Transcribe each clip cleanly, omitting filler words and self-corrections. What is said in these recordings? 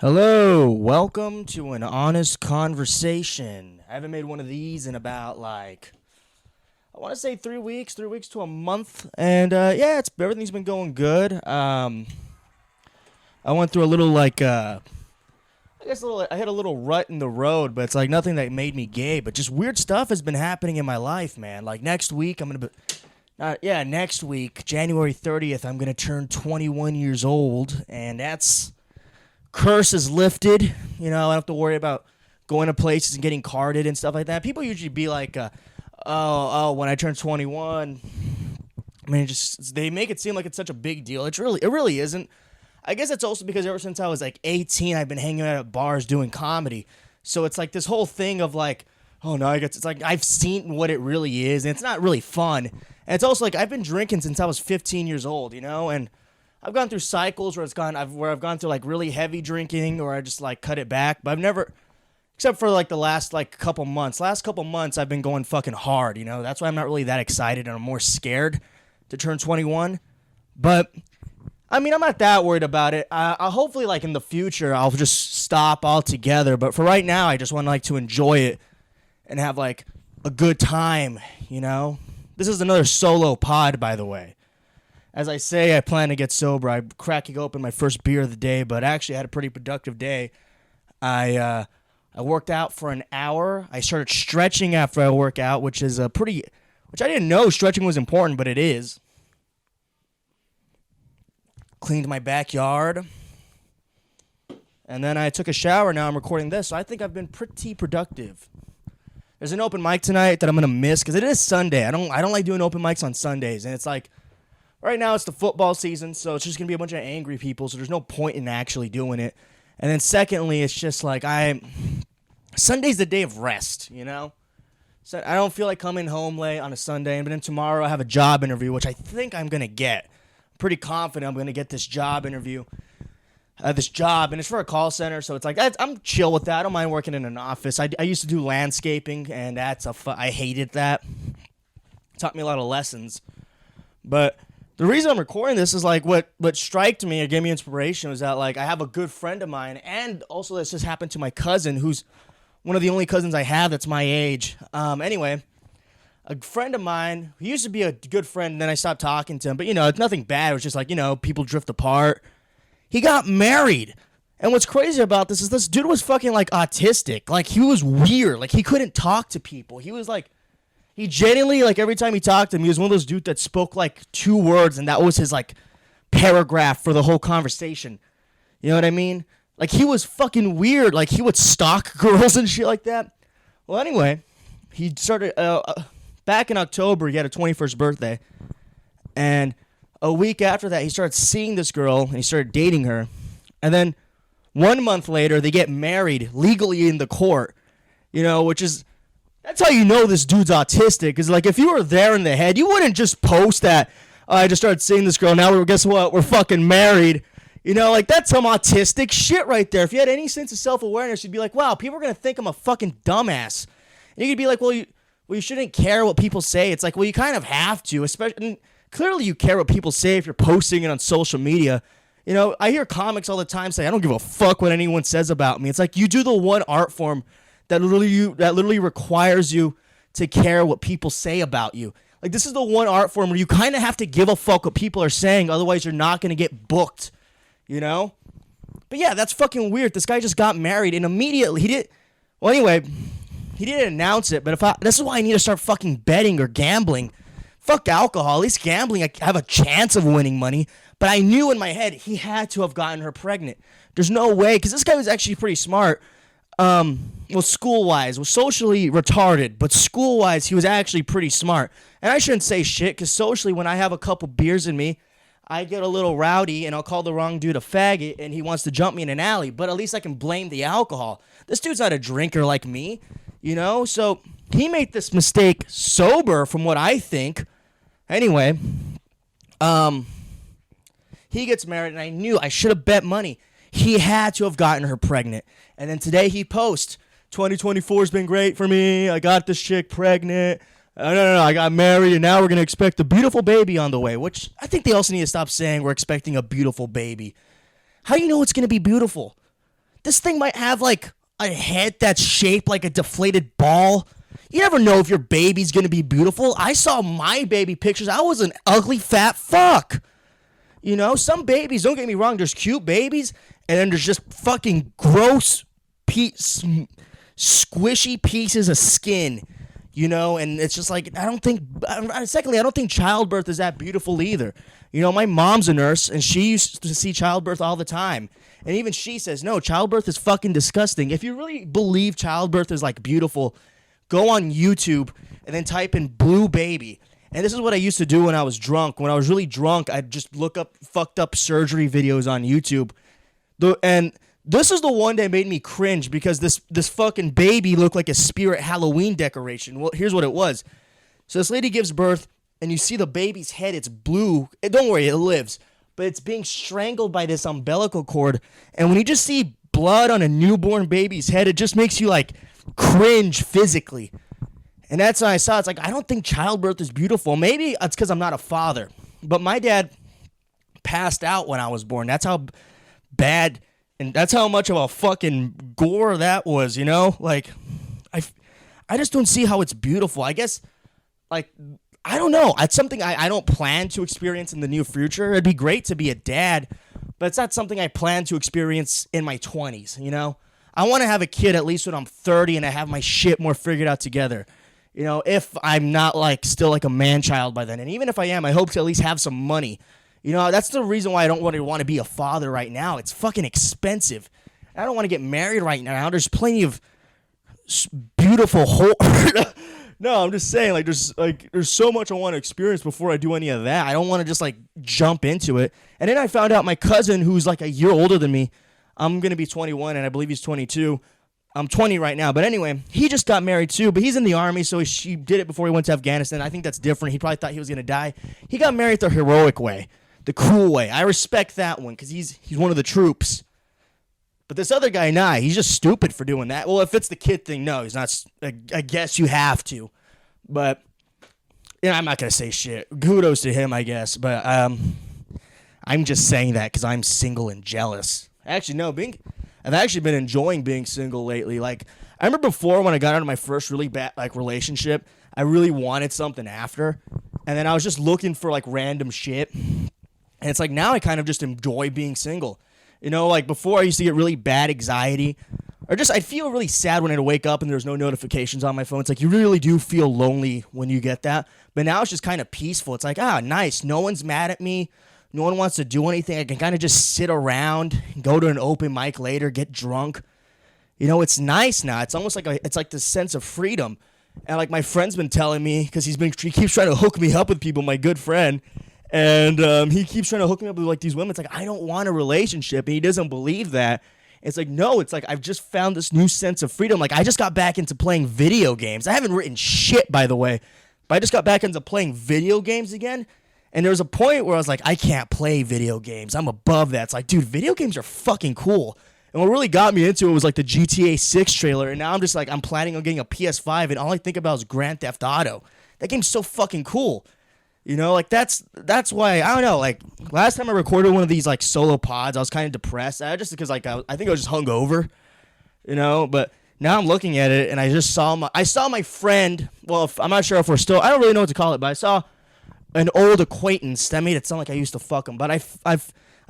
Hello, welcome to an honest conversation. I haven't made one of these in about I want to say 3 weeks, 3 weeks to a month, and yeah, it's everything's been going good. I went through a little I hit a little rut in the road, but it's like nothing that made me gay, but just weird stuff has been happening in my life, man. Like next week, next week, January 30th, I'm gonna turn 21 years old, and that's curse is lifted. You know, I don't have to worry about going to places and getting carded and stuff like that. People usually be like, when I turn 21, I mean, they make it seem like it's such a big deal. It really isn't. I guess it's also because ever since I was like 18, I've been hanging out at bars doing comedy. So it's like this whole thing of like, oh no, I guess it's like I've seen what it really is, and it's not really fun. And it's also like I've been drinking since I was 15 years old, you know, and I've gone through cycles where I've gone through like really heavy drinking, or I just like cut it back. But I've never, except for like the last like couple months. Last couple months, I've been going fucking hard. You know, that's why I'm not really that excited, and I'm more scared to turn 21. But I mean, I'm not that worried about it. I hopefully like in the future I'll just stop altogether. But for right now, I just want like to enjoy it and have like a good time. You know, this is another solo pod, by the way. As I say, I plan to get sober. I'm cracking open my first beer of the day, but actually I had a pretty productive day. I worked out for an hour. I started stretching after I work out, which I didn't know stretching was important, but it is. Cleaned my backyard. And then I took a shower. Now I'm recording this, so I think I've been pretty productive. There's an open mic tonight that I'm going to miss because it is Sunday. I don't like doing open mics on Sundays, and it's like, right now, it's the football season, so it's just going to be a bunch of angry people, so there's no point in actually doing it. And then secondly, it's just like Sunday's the day of rest, you know? So I don't feel like coming home late on a Sunday, but then tomorrow I have a job interview, which I think I'm going to get. I'm pretty confident I'm going to get this job interview. And it's for a call center, so it's like, I'm chill with that. I don't mind working in an office. I used to do landscaping, and I hated that. It taught me a lot of lessons. But the reason I'm recording this is like what striked me or gave me inspiration was that like I have a good friend of mine, and also this just happened to my cousin, who's one of the only cousins I have that's my age. Anyway, a friend of mine who used to be a good friend, and then I stopped talking to him. But you know, it's nothing bad. It was just like, you know, people drift apart. He got married, and what's crazy about this is this dude was fucking like autistic. Like he was weird. Like he couldn't talk to people. He was like. He genuinely, like, every time he talked to him, he was one of those dudes that spoke, like, 2 words, and that was his, like, paragraph for the whole conversation. You know what I mean? Like, he was fucking weird. Like, he would stalk girls and shit like that. Well, anyway, he started, back in October, he had a 21st birthday, and a week after that, he started seeing this girl, and he started dating her, and then 1 month later, they get married legally in the court, you know, which is... That's how you know this dude's autistic. Because, like, if you were there in the head, you wouldn't just post that, I just started seeing this girl, now guess what? We're fucking married. You know, like, that's some autistic shit right there. If you had any sense of self-awareness, you'd be like, wow, people are going to think I'm a fucking dumbass. And you could be like, well, you shouldn't care what people say. It's like, well, you kind of have to. Especially, clearly you care what people say if you're posting it on social media. You know, I hear comics all the time say, I don't give a fuck what anyone says about me. It's like, you do the one art form that literally requires you to care what people say about you. Like, this is the one art form where you kind of have to give a fuck what people are saying, otherwise you're not going to get booked, you know? But yeah, that's fucking weird. This guy just got married, and immediately he didn't announce it, but this is why I need to start fucking betting or gambling. Fuck alcohol. At least gambling, I have a chance of winning money. But I knew in my head he had to have gotten her pregnant. There's no way, because this guy was actually pretty smart. School-wise, was socially retarded, but school-wise, he was actually pretty smart. And I shouldn't say shit, because socially, when I have a couple beers in me, I get a little rowdy, and I'll call the wrong dude a faggot, and he wants to jump me in an alley, but at least I can blame the alcohol. This dude's not a drinker like me, you know? So, he made this mistake sober, from what I think. Anyway, he gets married, and I knew I should have bet money. He had to have gotten her pregnant. And then today he posts, 2024 has been great for me. I got this chick pregnant. No, I got married, and now we're going to expect a beautiful baby on the way, which I think they also need to stop saying we're expecting a beautiful baby. How do you know it's going to be beautiful? This thing might have like a head that's shaped like a deflated ball. You never know if your baby's gonna be beautiful. I saw my baby pictures. I was an ugly fat fuck. You know, some babies, don't get me wrong, there's cute babies, and then there's just fucking gross, squishy pieces of skin. You know, and it's just like, secondly, I don't think childbirth is that beautiful either. You know, my mom's a nurse, and she used to see childbirth all the time. And even she says, no, childbirth is fucking disgusting. If you really believe childbirth is, like, beautiful, go on YouTube and then type in blue baby. And this is what I used to do when I was drunk. When I was really drunk, I'd just look up fucked up surgery videos on YouTube. And this is the one that made me cringe because this fucking baby looked like a spirit Halloween decoration. Well, here's what it was. So this lady gives birth, and you see the baby's head. It's blue. Don't worry, it lives. But it's being strangled by this umbilical cord. And when you just see blood on a newborn baby's head, it just makes you, like, cringe physically. And that's when I saw, it's like, I don't think childbirth is beautiful. Maybe it's because I'm not a father. But my dad passed out when I was born. That's how bad... And that's how much of a fucking gore that was, you know? Like, I just don't see how it's beautiful. I guess, like, I don't know. It's something I don't plan to experience in the near future. It'd be great to be a dad, but it's not something I plan to experience in my 20s, you know? I want to have a kid at least when I'm 30 and I have my shit more figured out together. You know, if I'm not, like, still like a man-child by then. And even if I am, I hope to at least have some money. You know, that's the reason why I don't want to be a father right now. It's fucking expensive. I don't want to get married right now. There's plenty of beautiful No, I'm just saying, like, there's so much I want to experience before I do any of that. I don't want to just, like, jump into it. And then I found out my cousin, who's, like, a year older than me, I'm going to be 21, and I believe he's 22. I'm 20 right now. But anyway, he just got married, too. But he's in the Army, so she did it before he went to Afghanistan. I think that's different. He probably thought he was going to die. He got married the heroic way. The cool way. I respect that one because he's one of the troops. But this other guy, nah, he's just stupid for doing that. Well, if it's the kid thing, no, he's not. I guess you have to. But, you know, I'm not going to say shit. Kudos to him, I guess. But I'm just saying that because I'm single and jealous. Actually, no, I've actually been enjoying being single lately. Like, I remember before when I got out of my first really bad, like, relationship, I really wanted something after. And then I was just looking for, like, random shit. And it's like now I kind of just enjoy being single. You know, like before I used to get really bad anxiety. Or just I'd feel really sad when I'd wake up and there's no notifications on my phone. It's like you really do feel lonely when you get that. But now it's just kind of peaceful. It's like, nice. No one's mad at me. No one wants to do anything. I can kind of just sit around, go to an open mic later, get drunk. You know, it's nice now. It's almost like it's like this sense of freedom. And like my friend's been telling me, because he keeps trying to hook me up with people, my good friend. And he keeps trying to hook me up with, like, these women. It's like, I don't want a relationship. And he doesn't believe that. It's like, no, it's like, I've just found this new sense of freedom. Like, I just got back into playing video games. I haven't written shit, by the way. But I just got back into playing video games again. And there was a point where I was like, I can't play video games. I'm above that. It's like, dude, video games are fucking cool. And what really got me into it was, like, the GTA 6 trailer. And now I'm just like, I'm planning on getting a PS5. And all I think about is Grand Theft Auto. That game's so fucking cool. You know, like, that's why, I don't know, like, last time I recorded one of these, like, solo pods, I was kind of depressed, just because, like, I think I was just hungover, you know, but now I'm looking at it, and I saw my friend, well, I'm not sure if we're still, I don't really know what to call it, but I saw an old acquaintance, that made it sound like I used to fuck him, but I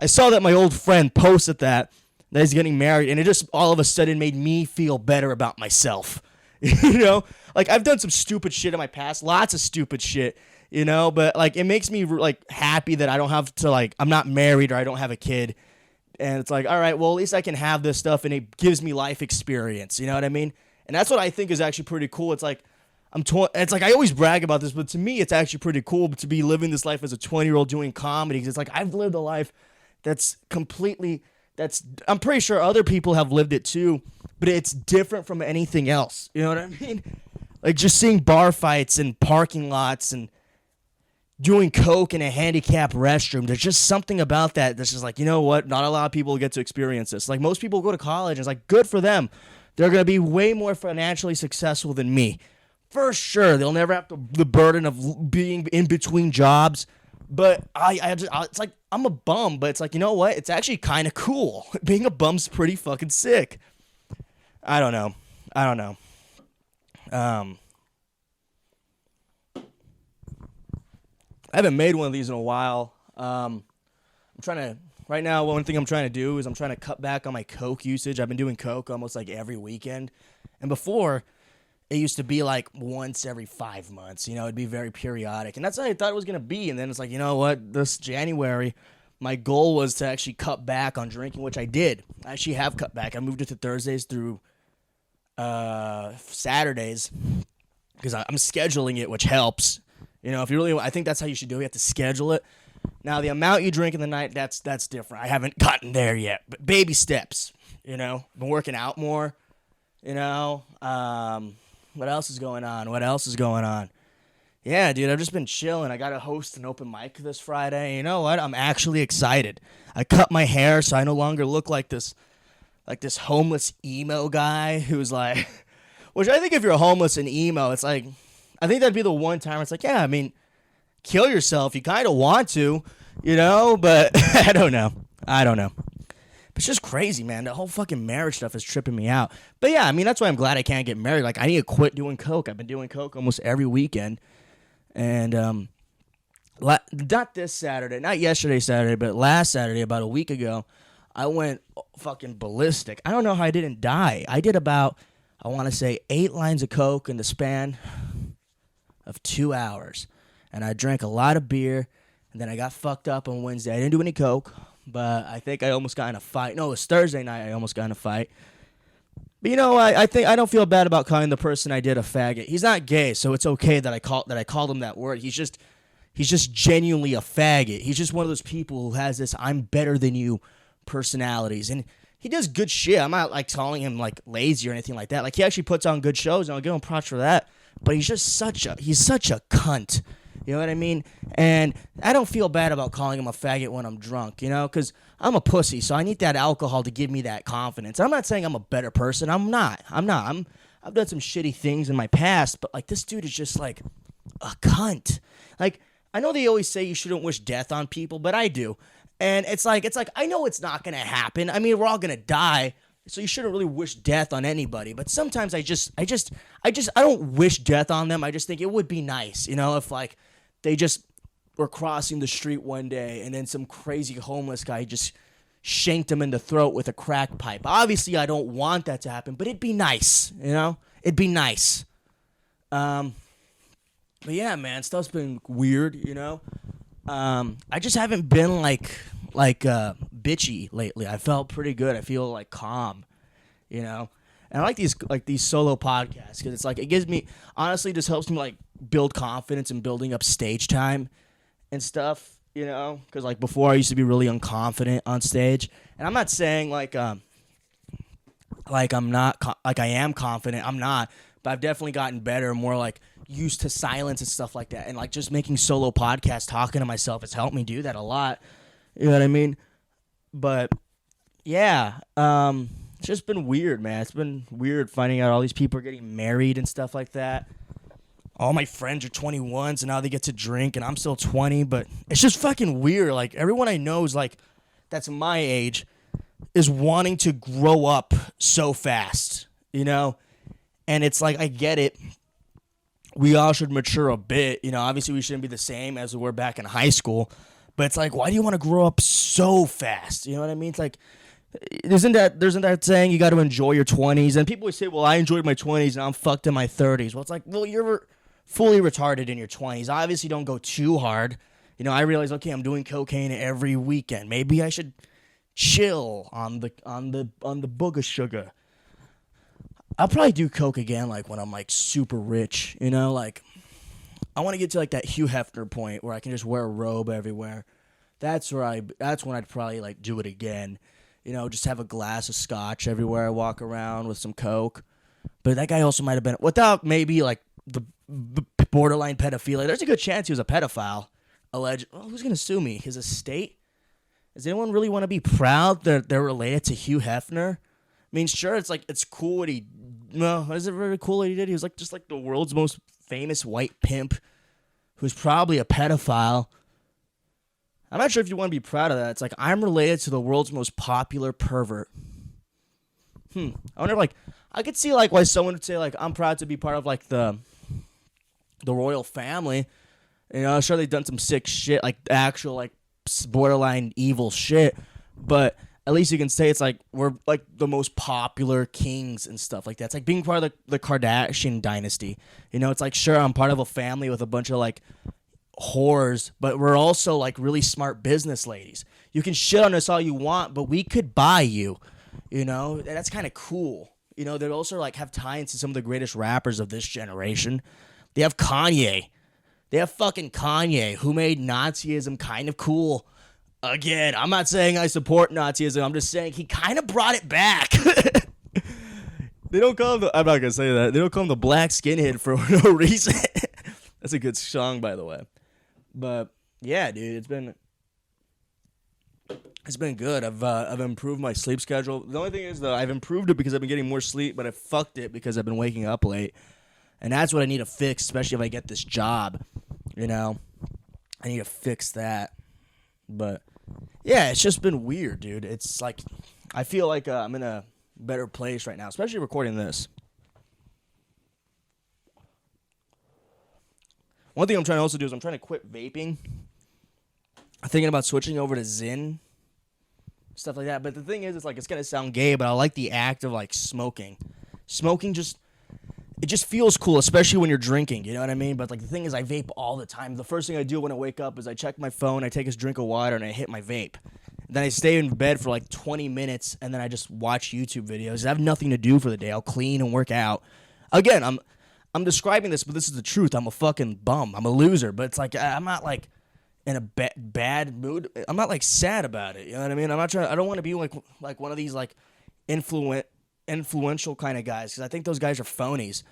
saw that my old friend posted that he's getting married, and it just all of a sudden made me feel better about myself, you know, like, I've done some stupid shit in my past, lots of stupid shit, you know, but, like, it makes me, like, happy that I don't have to, like, I'm not married or I don't have a kid. And it's like, all right, well, at least I can have this stuff and it gives me life experience. You know what I mean? And that's what I think is actually pretty cool. It's like, it's like I always brag about this, but to me, it's actually pretty cool to be living this life as a 20-year-old doing comedy. Because it's like, I've lived a life I'm pretty sure other people have lived it too, but it's different from anything else. You know what I mean? Like, just seeing bar fights and parking lots and doing coke in a handicapped restroom. There's just something about that that's just like, you know what? Not a lot of people get to experience this. Like, most people go to college, and it's like, good for them. They're going to be way more financially successful than me. For sure, they'll never have the burden of being in between jobs. But it's like, I'm a bum, but it's like, you know what? It's actually kind of cool. Being a bum's pretty fucking sick. I don't know. I haven't made one of these in a while. I'm trying to, right now, one thing I'm trying to do is I'm trying to cut back on my Coke usage. I've been doing Coke almost like every weekend. And before, it used to be like once every 5 months. It'd be very periodic. And that's how I thought it was going to be. And then it's like, you know what? This January, my goal was to actually cut back on drinking, which I did. I actually have cut back. I moved it to Thursdays through Saturdays because I'm scheduling it, which helps. If you really, I think that's how you should do it. You have to schedule it. Now, the amount you drink in the night, that's different. I haven't gotten there yet, but baby steps. Been working out more. What else is going on? Yeah, dude, I've just been chilling. I got to host an open mic this Friday. You know what? I'm actually excited. I cut my hair so I no longer look like this homeless emo guy who's like, which I think if you're homeless and emo, it's like, I think that'd be the one time where it's like, yeah, I mean, kill yourself. You kind of want to, but I don't know. It's just crazy, man. The whole fucking marriage stuff is tripping me out. But yeah, I mean, that's why I'm glad I can't get married. Like, I need to quit doing Coke. I've been doing Coke almost every weekend. And not this Saturday, not yesterday Saturday, but last Saturday, about a week ago, I went fucking ballistic. I don't know how I didn't die. I did about, I want to say, 8 lines of Coke in the span of 2 hours. And I drank a lot of beer, and then I got fucked up on Wednesday. I didn't do any Coke, but I think I almost got in a fight. No, it was Thursday night I almost got in a fight. But I think I don't feel bad about calling the person I did a faggot. He's not gay, so it's okay that I called him that word. He's just genuinely a faggot. He's just one of those people who has this "I'm better than you" personalities, and he does good shit. I'm not like calling him like lazy or anything like that. Like, he actually puts on good shows, and I'll give him props for that. But he's such a cunt. You know what I mean? And I don't feel bad about calling him a faggot when I'm drunk, because I'm a pussy, so I need that alcohol to give me that confidence. I'm not saying I'm a better person. I'm not. I've done some shitty things in my past, but like, this dude is just like a cunt. Like, I know they always say you shouldn't wish death on people, but I do. And it's like I know it's not going to happen. I mean, we're all going to die. So you shouldn't really wish death on anybody. But sometimes I don't wish death on them. I just think it would be nice, if like they just were crossing the street one day and then some crazy homeless guy just shanked him in the throat with a crack pipe. Obviously, I don't want that to happen, but it'd be nice, It'd be nice. But yeah, man, stuff's been weird, I just haven't been like bitchy lately. I felt pretty good. I feel like calm, And I like these solo podcasts because it's like it gives me, honestly, just helps me like build confidence and building up stage time and stuff, Because like before I used to be really unconfident on stage, and I'm not saying like I'm not like I am confident. I'm not, but I've definitely gotten better, more like used to silence and stuff like that, and like just making solo podcasts, talking to myself has helped me do that a lot. You know what I mean? But yeah, it's just been weird, man. It's been weird finding out all these people are getting married and stuff like that. All my friends are 21, so now they get to drink, and I'm still 20. But it's just fucking weird. Like, everyone I know is like, that's my age, is wanting to grow up so fast, And it's like, I get it. We all should mature a bit. Obviously we shouldn't be the same as we were back in high school. But it's like, why do you want to grow up so fast? You know what I mean? It's like, isn't that saying you got to enjoy your 20s? And people would say, well, I enjoyed my 20s and I'm fucked in my 30s. Well, it's like, well, you're fully retarded in your 20s. Obviously, don't go too hard. I realize, okay, I'm doing cocaine every weekend. Maybe I should chill on the booger sugar. I'll probably do coke again, like when I'm like super rich. Like, I want to get to like that Hugh Hefner point where I can just wear a robe everywhere. That's when I'd probably like do it again. Just have a glass of scotch everywhere I walk around with some coke. But that guy also might have been, without maybe like the borderline pedophilia. There's a good chance he was a pedophile. Alleged. Well, who's gonna sue me? His estate? Does anyone really want to be proud that they're related to Hugh Hefner? I mean, sure, it's cool what he. No, is it really cool what he did? He was like just like the world's most famous white pimp, who's probably a pedophile. I'm not sure if you want to be proud of that. It's like, I'm related to the world's most popular pervert. I wonder, like, I could see, like, why someone would say, like, I'm proud to be part of, like, the royal family. You know, I'm sure they've done some sick shit, like, actual, like, borderline evil shit. But at least you can say it's, like, we're, like, the most popular kings and stuff like that. It's like being part of the Kardashian dynasty. You know, it's like, sure, I'm part of a family with a bunch of, like, whores, but we're also, like, really smart business ladies. You can shit on us all you want, but we could buy you. You know, and that's kind of cool. You know, they also, like, have ties to some of the greatest rappers of this generation. They have Kanye. They have fucking Kanye, who made Nazism kind of cool. Again, I'm not saying I support Nazism. I'm just saying he kind of brought it back. They don't call him I'm not going to say that. They don't call him the black skinhead for no reason. That's a good song, by the way. But, yeah, dude, it's been good. I've improved my sleep schedule. The only thing is, though, I've improved it because I've been getting more sleep, but I fucked it because I've been waking up late. And that's what I need to fix, especially if I get this job. You know, I need to fix that. But, yeah, it's just been weird, dude. It's like, I feel like I'm in a better place right now, especially recording this. One thing I'm trying to also do is I'm trying to quit vaping. I'm thinking about switching over to Zyn. Stuff like that. But the thing is, it's like, it's going to sound gay, but I like the act of, like, smoking. Smoking it just feels cool, especially when you're drinking, you know what I mean? But, like, the thing is, I vape all the time. The first thing I do when I wake up is I check my phone, I take a drink of water, and I hit my vape. Then I stay in bed for, like, 20 minutes, and then I just watch YouTube videos. I have nothing to do for the day. I'll clean and work out. Again, I'm describing this, but this is the truth. I'm a fucking bum. I'm a loser. But it's like, I'm not, like, in a bad mood. I'm not, like, sad about it. You know what I mean? I don't want to be like one of these, like, influential kind of guys, because I think those guys are phonies.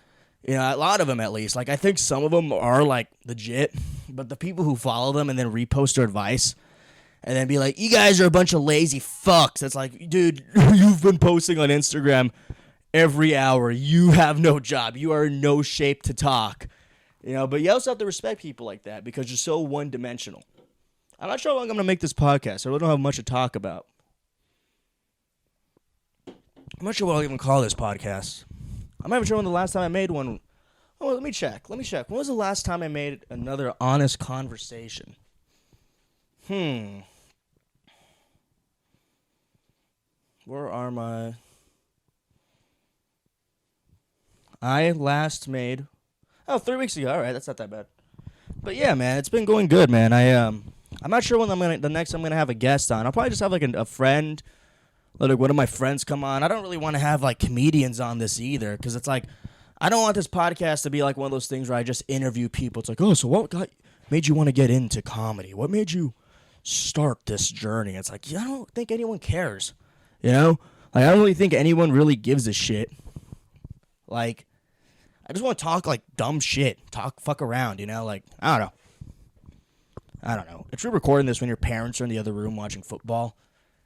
You know, a lot of them at least. Like, I think some of them are, like, legit, but the people who follow them and then repost their advice and then be like, you guys are a bunch of lazy fucks. It's like, dude, you've been posting on Instagram every hour. You have no job. You are in no shape to talk. You know, but you also have to respect people like that because you're so one-dimensional. I'm not sure how long I'm going to make this podcast. I really don't have much to talk about. I'm not sure what I'll even call this podcast. I'm not even sure when the last time I made one. Oh, let me check. When was the last time I made another honest conversation? Where are my... I last made... 3 weeks ago. All right, that's not that bad. But yeah, man, it's been going good, man. I'm not sure when the next I'm gonna have a guest on. I'll probably just have like a friend, like one of my friends come on. I don't really want to have like comedians on this either, because it's like I don't want this podcast to be like one of those things where I just interview people. It's like, oh, so what made you want to get into comedy? What made you start this journey? It's like, I don't think anyone cares, you know? Like, I don't really think anyone really gives a shit. Like, I just want to talk, like, dumb shit. Fuck around, you know? Like, I don't know. If you're recording this when your parents are in the other room watching football,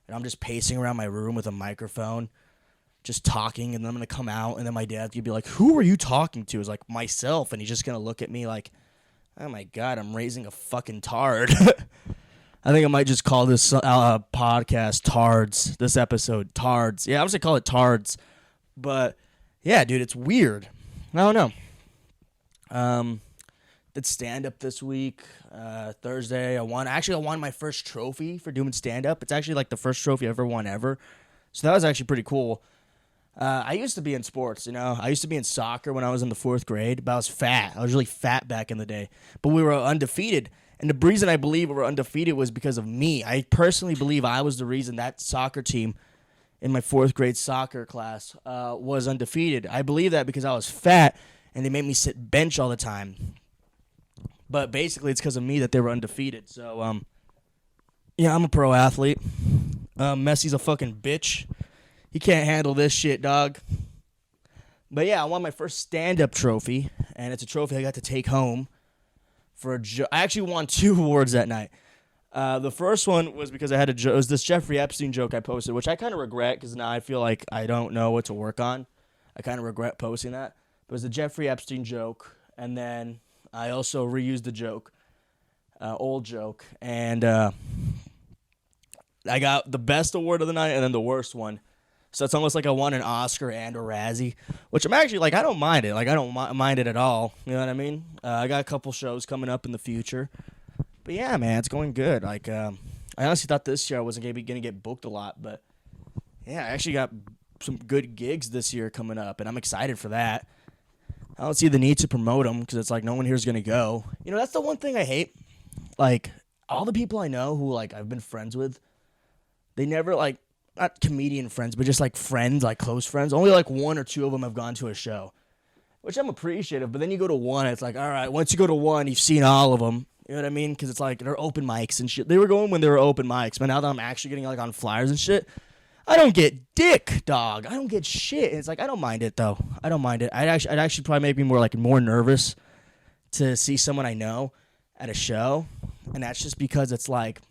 and I'm just pacing around my room with a microphone, just talking, and then I'm going to come out, and then my dad's going to be like, who are you talking to? It's like, myself, and he's just going to look at me like, oh my God, I'm raising a fucking tard. I think I might just call this podcast Tards, this episode Tards. Yeah, I was going to call it Tards, but yeah, dude, it's weird. I don't know. Did stand-up this week. Thursday, I won my first trophy for doing stand-up. It's actually like the first trophy I ever won ever. So that was actually pretty cool. I used to be in sports, you know. I used to be in soccer when I was in the 4th grade, but I was fat. I was really fat back in the day. But we were undefeated. And the reason I believe we were undefeated was because of me. I personally believe I was the reason that soccer team in my 4th grade soccer class was undefeated. I believe that because I was fat and they made me sit bench all the time. But basically it's because of me that they were undefeated. So, yeah, I'm a pro athlete. Messi's a fucking bitch. He can't handle this shit, dog. But yeah, I won my first stand-up trophy, and it's a trophy I got to take home. I actually won 2 awards that night. The first one was because I had it was this Jeffrey Epstein joke I posted, which I kind of regret because now I feel like I don't know what to work on. I kind of regret posting that. It was the Jeffrey Epstein joke, and then I also reused the joke old joke, and I got the best award of the night and then the worst one. So it's almost like I won an Oscar and a Razzie, which I'm actually like I don't mind it. Like I don't mind it at all. You know what I mean? I got a couple shows coming up in the future, but yeah, man, it's going good. Like I honestly thought this year I wasn't gonna get booked a lot, but yeah, I actually got some good gigs this year coming up, and I'm excited for that. I don't see the need to promote them because it's like no one here's gonna go. You know, that's the one thing I hate. Like all the people I know who like I've been friends with, they never like. Not comedian friends, but just like friends, like close friends. Only like one or two of them have gone to a show, which I'm appreciative. But then you go to one, it's like, all right, once you go to one, you've seen all of them. You know what I mean? Because it's like they're open mics and shit. They were going when they were open mics, but now that I'm actually getting like on flyers and shit, I don't get dick, dog. I don't get shit. And it's like I don't mind it though. I don't mind it. I'd actually probably make me more nervous to see someone I know at a show, and that's just because it's like.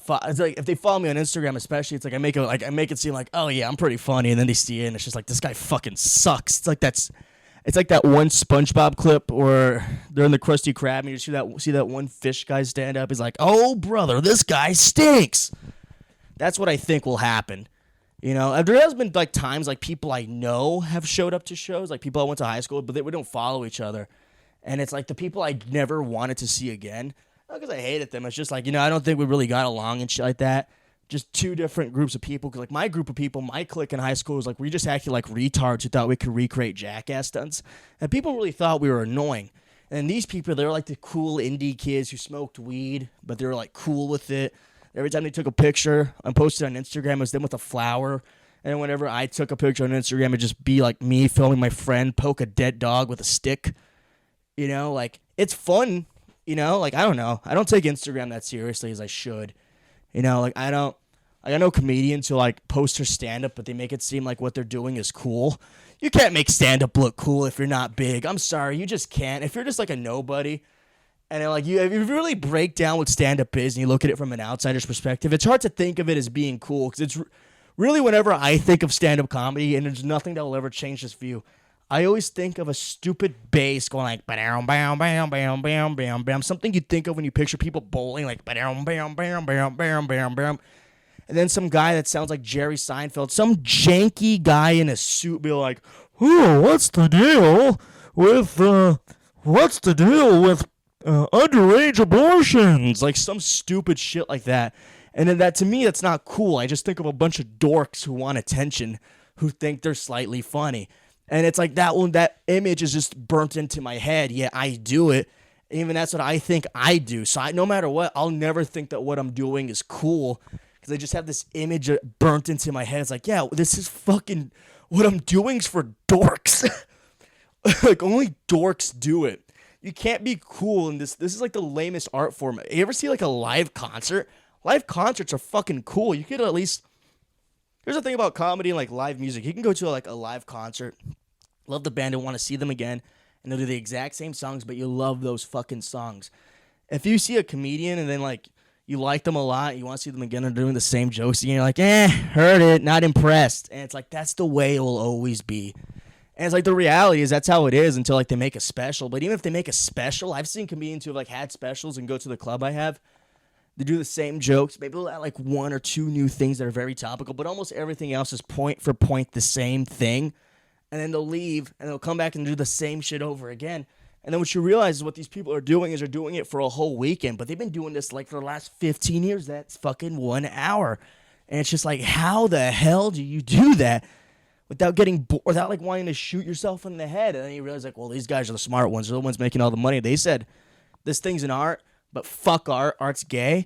It's like if they follow me on Instagram, especially, it's like I make it seem like, oh yeah, I'm pretty funny, and then they see it, and it's just like this guy fucking sucks. It's like that one SpongeBob clip where they're in the Krusty Krab, and you see that one fish guy stand up. He's like, oh brother, this guy stinks. That's what I think will happen. You know, there has been like times like people I know have showed up to shows, like people I went to high school, but we don't follow each other, and it's like the people I never wanted to see again. Not because I hated them. It's just like, you know, I don't think we really got along and shit like that. Just two different groups of people. Because, like, my group of people, my clique in high school was like, we just acted like retards who thought we could recreate jackass stunts. And people really thought we were annoying. And these people, they were like the cool indie kids who smoked weed, but they were like cool with it. Every time they took a picture and posted on Instagram, it was them with a flower. And whenever I took a picture on Instagram, it'd just be like me filming my friend poke a dead dog with a stick. You know, like, it's fun. You know, like, I don't know. I don't take Instagram that seriously as I should. You know, like, I know comedians who, like, post their stand-up, but they make it seem like what they're doing is cool. You can't make stand-up look cool if you're not big. I'm sorry. You just can't. If you're just, like, a nobody, and, like, if you really break down what stand-up is and you look at it from an outsider's perspective, it's hard to think of it as being cool because it's really whenever I think of stand-up comedy, and there's nothing that will ever change this view, I always think of a stupid bass going like bam bam bam bam bam bam bam, something you think of when you picture people bowling, like bam bam bam bam bam bam bam, and then some guy that sounds like Jerry Seinfeld, some janky guy in a suit, be like, "Ooh, what's the deal with underage abortions?" Like some stupid shit like that. And then that, to me, that's not cool. I just think of a bunch of dorks who want attention, who think they're slightly funny. And it's like that image is just burnt into my head. Yeah, I do it. Even that's what I think I do. So no matter what, I'll never think that what I'm doing is cool because I just have this image burnt into my head. It's like, yeah, this is fucking what I'm doing is for dorks. Like only dorks do it. You can't be cool in this. This is like the lamest art form. You ever see like a live concert? Live concerts are fucking cool. You could at least. Here's the thing about comedy and like live music. You can go to like a live concert, love the band and want to see them again, and they'll do the exact same songs, but you love those fucking songs. If you see a comedian and then like you like them a lot, you want to see them again and doing the same jokes again, you're like, heard it, not impressed. And it's like that's the way it will always be. And it's like the reality is that's how it is until like they make a special. But even if they make a special, I've seen comedians who have like had specials and go to the club I have. They do the same jokes. Maybe they'll add like one or two new things that are very topical, but almost everything else is point for point the same thing. And then they'll leave, and they'll come back and do the same shit over again. And then what you realize is what these people are doing is they're doing it for a whole weekend, but they've been doing this like for the last 15 years. That's fucking 1 hour. And it's just like, how the hell do you do that without getting bored, without like wanting to shoot yourself in the head? And then you realize like, well, these guys are the smart ones. They're the ones making all the money. They said, this thing's an art. But fuck art. Art's gay.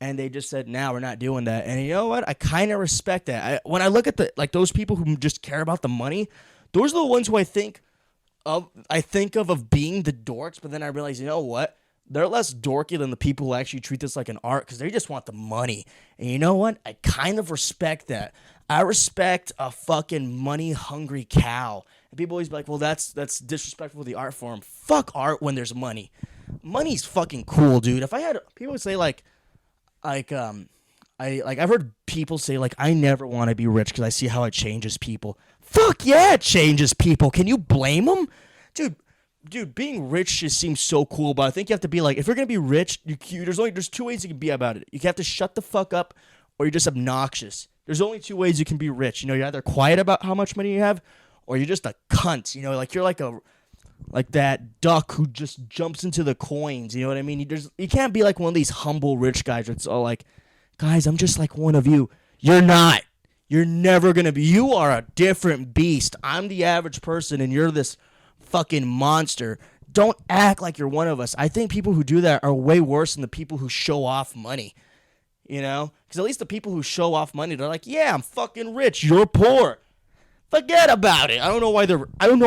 And they just said, nah, we're not doing that. And you know what? I kind of respect that. When I look at those people who just care about the money, those are the ones who I think of being the dorks. But then I realize, you know what? They're less dorky than the people who actually treat this like an art because they just want the money. And you know what? I kind of respect that. I respect a fucking money-hungry cow. And people always be like, well, that's disrespectful to the art form. Fuck art when there's money. Money's fucking cool, dude. If I had people would say I've heard people say like I never want to be rich because I see how it changes people. Fuck yeah, it changes people. Can you blame them, dude? dude, being rich just seems so cool, but I think you have to be like, if you're gonna be rich, there's two ways you can be about it. You have to shut the fuck up, or you're just obnoxious. There's only two ways you can be rich. You're either quiet about how much money you have, or you're just a cunt. Like you're like that duck who just jumps into the coins. You know what I mean? You can't be like one of these humble rich guys. It's all like, guys, I'm just like one of you. You're not. You're never gonna be. You are a different beast. I'm the average person, and you're this fucking monster. Don't act like you're one of us. I think people who do that are way worse than the people who show off money. Because at least the people who show off money, they're like, yeah, I'm fucking rich. You're poor. Forget about it. I don't know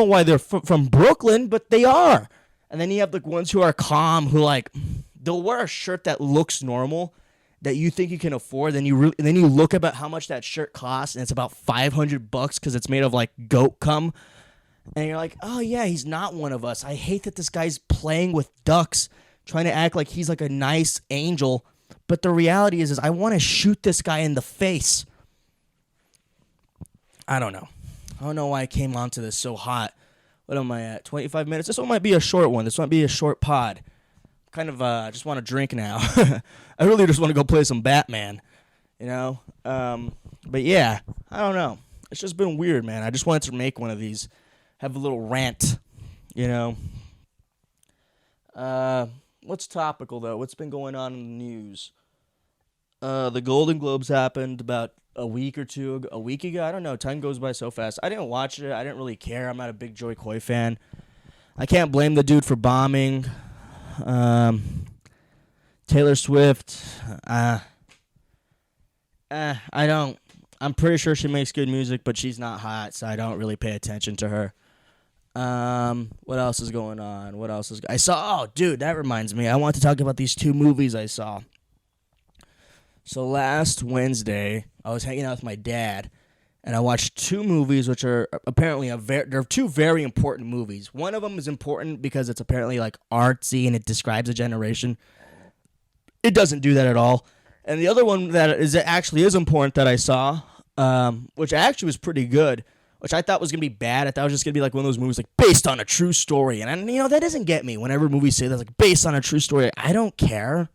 why they're from Brooklyn, but they are. And then you have the ones who are calm, who they'll wear a shirt that looks normal, that you think you can afford. And then you look about how much that shirt costs, and it's about $500 because it's made of like goat cum. And you're like, oh yeah, he's not one of us. I hate that this guy's playing with ducks, trying to act like he's like a nice angel. But the reality is I want to shoot this guy in the face. I don't know why I came onto this so hot. What am I at? 25 minutes? This one might be a short one. This might be a short pod. Kind of just want to drink now. I really just want to go play some Batman, But yeah, I don't know. It's just been weird, man. I just wanted to make one of these. Have a little rant, What's topical, though? What's been going on in the news? The Golden Globes happened about a week ago. I don't know. Time goes by so fast. I didn't watch it. I didn't really care. I'm not a big Joy Coy fan. I can't blame the dude for bombing. Taylor Swift. I don't. I'm pretty sure she makes good music, but she's not hot, so I don't really pay attention to her. What else is going on? I saw, oh, dude, that reminds me. I want to talk about these two movies I saw. So last Wednesday, I was hanging out with my dad, and I watched two movies which are apparently they're two very important movies. One of them is important because it's apparently like artsy and it describes a generation. It doesn't do that at all. And the other one that actually is important that I saw, which actually was pretty good, which I thought was going to be bad. I thought it was just going to be like one of those movies like based on a true story. And that doesn't get me. Whenever movies say that's like based on a true story, I don't care.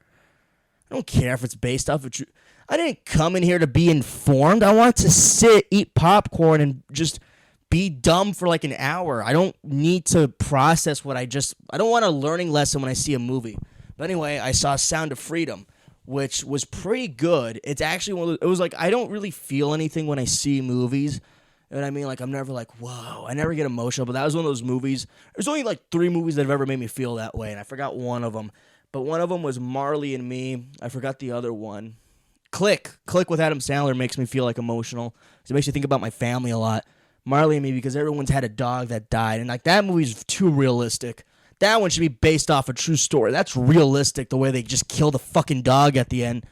I don't care if it's based off of true. I didn't come in here to be informed. I want to sit, eat popcorn, and just be dumb for like an hour. I don't need to process I don't want a learning lesson when I see a movie. But anyway, I saw Sound of Freedom, which was pretty good. It's actually it was like, I don't really feel anything when I see movies. You know what I mean? Like, I'm never like, whoa. I never get emotional, but that was one of those movies. There's only like 3 movies that have ever made me feel that way, and I forgot one of them. But one of them was Marley and Me. I forgot the other one. Click with Adam Sandler makes me feel like emotional. It makes me think about my family a lot. Marley and Me, because everyone's had a dog that died, and like that movie's too realistic. That one should be based off a true story. That's realistic, the way they just kill the fucking dog at the end.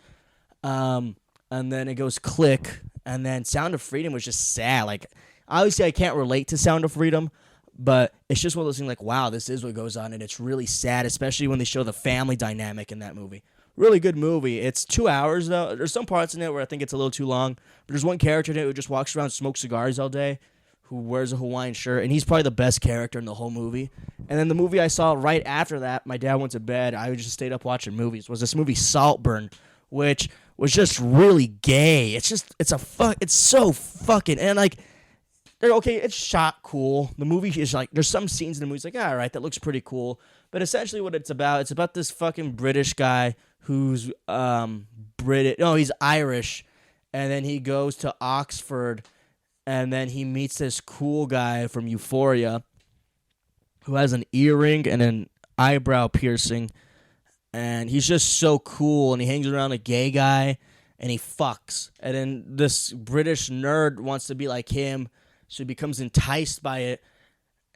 And then it goes Click, and then Sound of Freedom was just sad. Like, obviously I can't relate to Sound of Freedom, but it's just one of those things like, wow, this is what goes on, and it's really sad, especially when they show the family dynamic in that movie. Really good movie. It's 2 hours, though. There's some parts in it where I think it's a little too long, but there's one character in it who just walks around, smokes cigars all day, who wears a Hawaiian shirt, and he's probably the best character in the whole movie. And then the movie I saw right after that, my dad went to bed, I just stayed up watching movies, was this movie Saltburn, which was just really gay. It's so fucking, and like, okay, it's shot cool. The movie is like, there's some scenes in the movie, it's like, all right, that looks pretty cool. But essentially what it's about this fucking British guy who's he's Irish, and then he goes to Oxford, and then he meets this cool guy from Euphoria who has an earring and an eyebrow piercing, and he's just so cool, and he hangs around a gay guy, and he fucks. And then this British nerd wants to be like him, so he becomes enticed by it.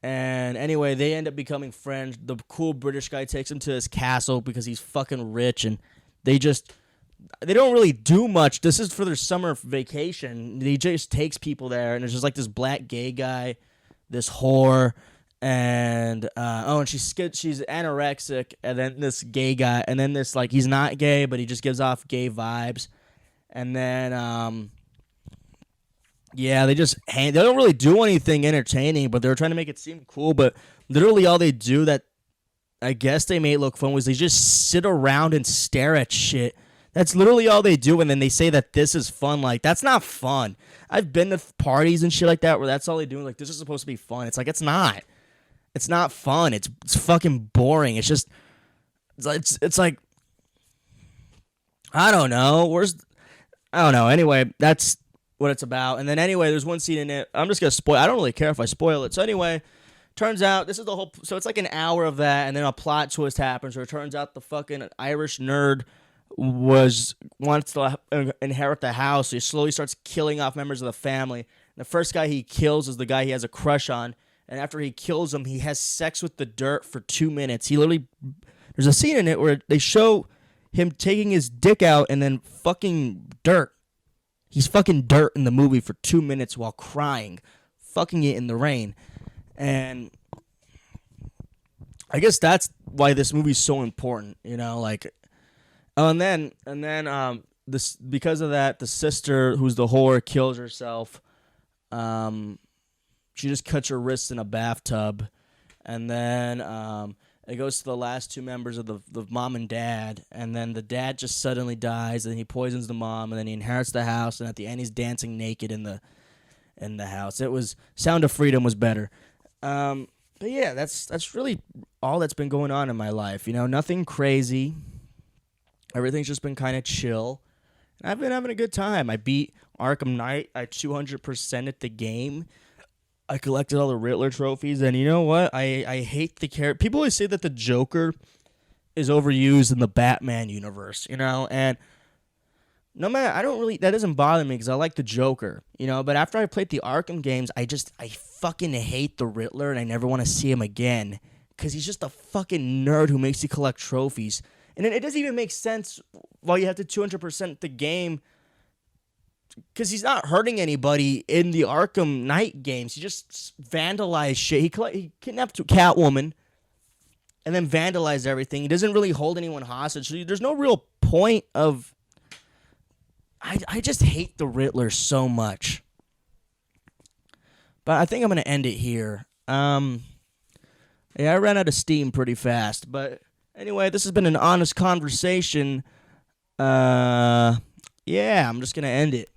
And anyway, they end up becoming friends. The cool British guy takes him to his castle because he's fucking rich, and they don't really do much. This is for their summer vacation. He just takes people there, and there's just like this black gay guy, this whore, and and she's anorexic, and then this gay guy, and then this like he's not gay, but he just gives off gay vibes, and then yeah, they just hang. They don't really do anything entertaining, but they're trying to make it seem cool. But literally all they do that I guess they made it look fun was they just sit around and stare at shit. That's literally all they do, and then they say that this is fun. Like, that's not fun. I've been to parties and shit like that where that's all they do. Like, this is supposed to be fun. It's like, it's not. It's not fun. It's fucking boring. It's just, it's like, I don't know. I don't know. Anyway, that's what it's about. And then anyway, there's one scene in it. I'm just going to spoil. I don't really care if I spoil it. So anyway, turns out this is the whole, so it's like an hour of that, and then a plot twist happens where it turns out the fucking Irish nerd wants to inherit the house, so he slowly starts killing off members of the family. The first guy he kills is the guy he has a crush on, and after he kills him, he has sex with the dirt for 2 minutes. There's a scene in it where they show him taking his dick out and then fucking dirt. He's fucking dirt in the movie for 2 minutes while crying, fucking it in the rain. And I guess that's why this movie's so important, you know, like. Oh, and then this, because of that, the sister, who's the whore, kills herself. She just cuts her wrists in a bathtub, and then it goes to the last two members of the mom and dad, and then the dad just suddenly dies, and he poisons the mom, and then he inherits the house, and at the end he's dancing naked in the house. It was Sound of Freedom was better. But yeah, that's really all that's been going on in my life. You know, nothing crazy. Everything's just been kind of chill. And I've been having a good time. I beat Arkham Knight. I 200%ed the game. I collected all the Riddler trophies. And you know what? I hate the character. People always say that the Joker is overused in the Batman universe, you know? And no matter, that doesn't bother me because I like the Joker, you know? But after I played the Arkham games, I fucking hate the Riddler and I never want to see him again because he's just a fucking nerd who makes you collect trophies. And it doesn't even make sense why you have to 200% the game because he's not hurting anybody in the Arkham Knight games. He just vandalized shit. He kidnapped Catwoman and then vandalized everything. He doesn't really hold anyone hostage. So there's no real point of... I just hate the Riddler so much. But I think I'm going to end it here. Yeah, I ran out of steam pretty fast, but... Anyway, this has been an honest conversation. Yeah, I'm just going to end it.